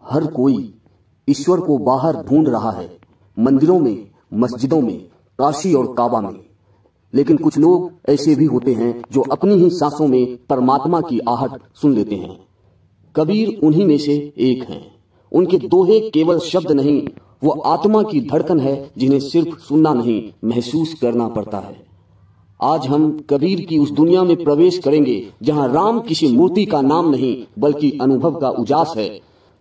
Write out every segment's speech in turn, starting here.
हर कोई ईश्वर को बाहर ढूंढ रहा है, मंदिरों में, मस्जिदों में, काशी और काबा में। लेकिन कुछ लोग ऐसे भी होते हैं जो अपनी ही सांसों में परमात्मा की आहट सुन लेते हैं। कबीर उन्हीं में से एक हैं। उनके दोहे केवल शब्द नहीं, वो आत्मा की धड़कन है जिन्हें सिर्फ सुनना नहीं, महसूस करना पड़ता है। आज हम कबीर की उस दुनिया में प्रवेश करेंगे जहां राम किसी मूर्ति का नाम नहीं बल्कि अनुभव का उजास है,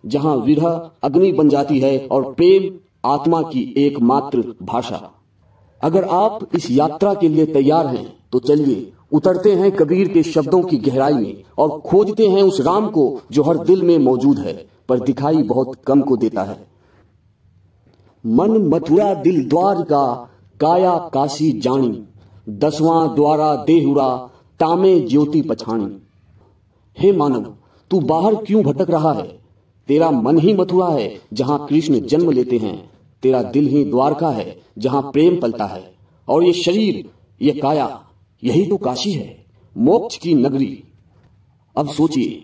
जहां विरह अग्नि बन जाती है और प्रेम आत्मा की एकमात्र भाषा। अगर आप इस यात्रा के लिए तैयार हैं तो चलिए उतरते हैं कबीर के शब्दों की गहराई में और खोजते हैं उस राम को जो हर दिल में मौजूद है पर दिखाई बहुत कम को देता है। मन मथुरा दिल द्वार का, काया काशी जानी, 10वां द्वारा देहुरा, तामे ज्योति पछाणी। हे मानव, तू बाहर क्यों भटक रहा है? तेरा मन ही मथुरा है जहां कृष्ण जन्म लेते हैं। तेरा दिल ही द्वारका है जहां प्रेम पलता है। और ये शरीर, ये काया, यही तो काशी है, मोक्ष की नगरी। अब सोचिए,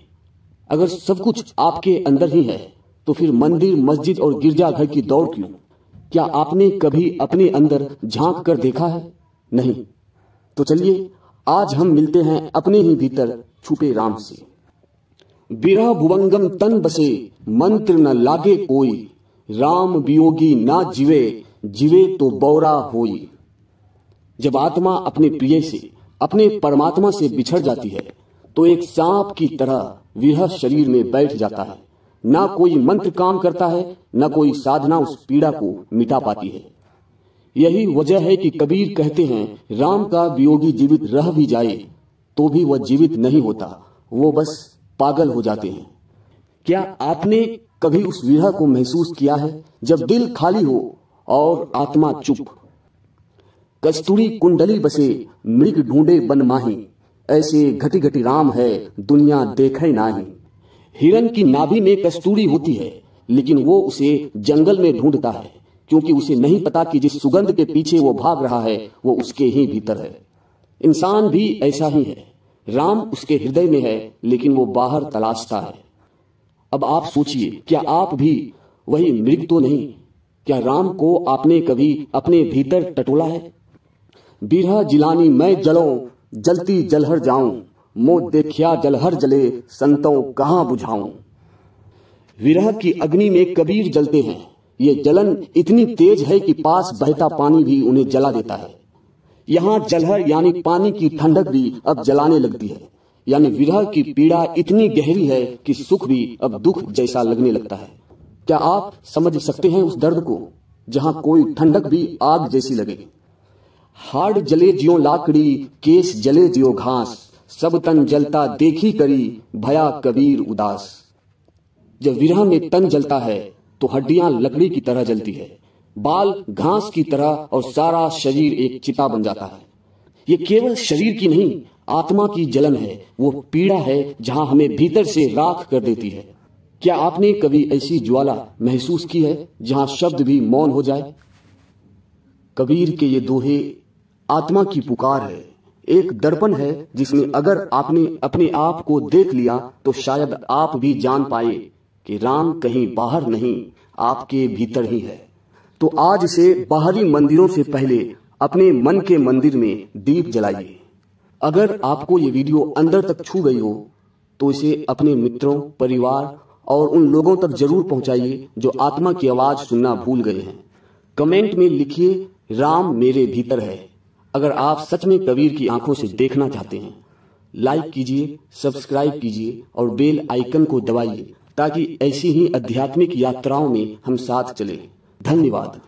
अगर सब कुछ आपके अंदर ही है तो फिर मंदिर, मस्जिद और गिरजाघर की दौड़ क्यों? क्या आपने कभी अपने अंदर झांक कर देखा है? नहीं। तो चलिए आज हम मिलते हैं अपने ही भीतर छुपे राम से। बिरह भुवंगम तन बसे, मंत्र न लागे कोई, राम वियोगी ना जीवे, जीवे तो बौरा होई। जब आत्मा अपने प्रिय से, अपने परमात्मा से बिछड़ जाती है तो एक सांप की तरह विरह शरीर में बैठ जाता है। ना कोई मंत्र काम करता है, ना कोई साधना उस पीड़ा को मिटा पाती है। यही वजह है कि कबीर कहते हैं, राम का वियोगी जीवित रह भी जाए तो भी वह जीवित नहीं होता, वो बस पागल हो जाते हैं। क्या आपने कभी उस विरह को महसूस किया है जब दिल खाली हो और आत्मा चुप? कस्तूरी कुंडली बसे, मृग ढूंढे बन माही, ऐसे घटी घटी राम है दुनिया देखे नाही। हिरन की नाभि में कस्तूरी होती है लेकिन वो उसे जंगल में ढूंढता है क्योंकि उसे नहीं पता कि जिस सुगंध के पीछे वो भाग रहा है वो उसके ही भीतर है। इंसान भी ऐसा ही है, राम उसके हृदय में है लेकिन वो बाहर तलाशता है। अब आप सोचिए, क्या आप भी वही मृग तो नहीं? क्या राम को आपने कभी अपने भीतर टटोला है? बिरहा जिलानी मैं जलों, जलती जलहर जाऊं, मोह देखिया जलहर जले, संतों कहां बुझाऊं। विरह की अग्नि में कबीर जलते हैं। ये जलन इतनी तेज है कि पास बहता पानी भी उन्हें जला देता है। यहाँ जलहर यानी पानी की ठंडक भी अब जलाने लगती है। यानी विरह की पीड़ा इतनी गहरी है कि सुख भी अब दुख जैसा लगने लगता है। क्या आप समझ सकते हैं उस दर्द को जहां कोई ठंडक भी आग जैसी लगे? हाड़ जले ज्यो लाकड़ी, केस जले ज्यो घास, सब तन जलता देखी करी, भया कबीर उदास। जब विरह में तन जलता है तो हड्डियां लकड़ी की तरह जलती है, बाल घास की तरह और सारा शरीर एक चिता बन जाता है। ये केवल शरीर की नहीं, आत्मा की जलन है। वो पीड़ा है जहां हमें भीतर से राख कर देती है। क्या आपने कभी ऐसी ज्वाला महसूस की है जहां शब्द भी मौन हो जाए? कबीर के ये दोहे आत्मा की पुकार है, एक दर्पण है जिसमें अगर आपने अपने आप को देख लिया तो शायद आप भी जान पाए कि राम कहीं बाहर नहीं, आपके भीतर ही है। तो आज से बाहरी मंदिरों से पहले अपने मन के मंदिर में दीप जलाइए। अगर आपको ये वीडियो अंदर तक छू गई हो तो इसे अपने मित्रों, परिवार और उन लोगों तक जरूर पहुंचाइए जो आत्मा की आवाज सुनना भूल गए हैं। कमेंट में लिखिए, राम मेरे भीतर है, अगर आप सच में कबीर की आंखों से देखना चाहते हैं। लाइक कीजिए, सब्सक्राइब कीजिए और बेल आइकन को दबाइए ताकि ऐसी ही आध्यात्मिक यात्राओं में हम साथ चलें। धन्यवाद।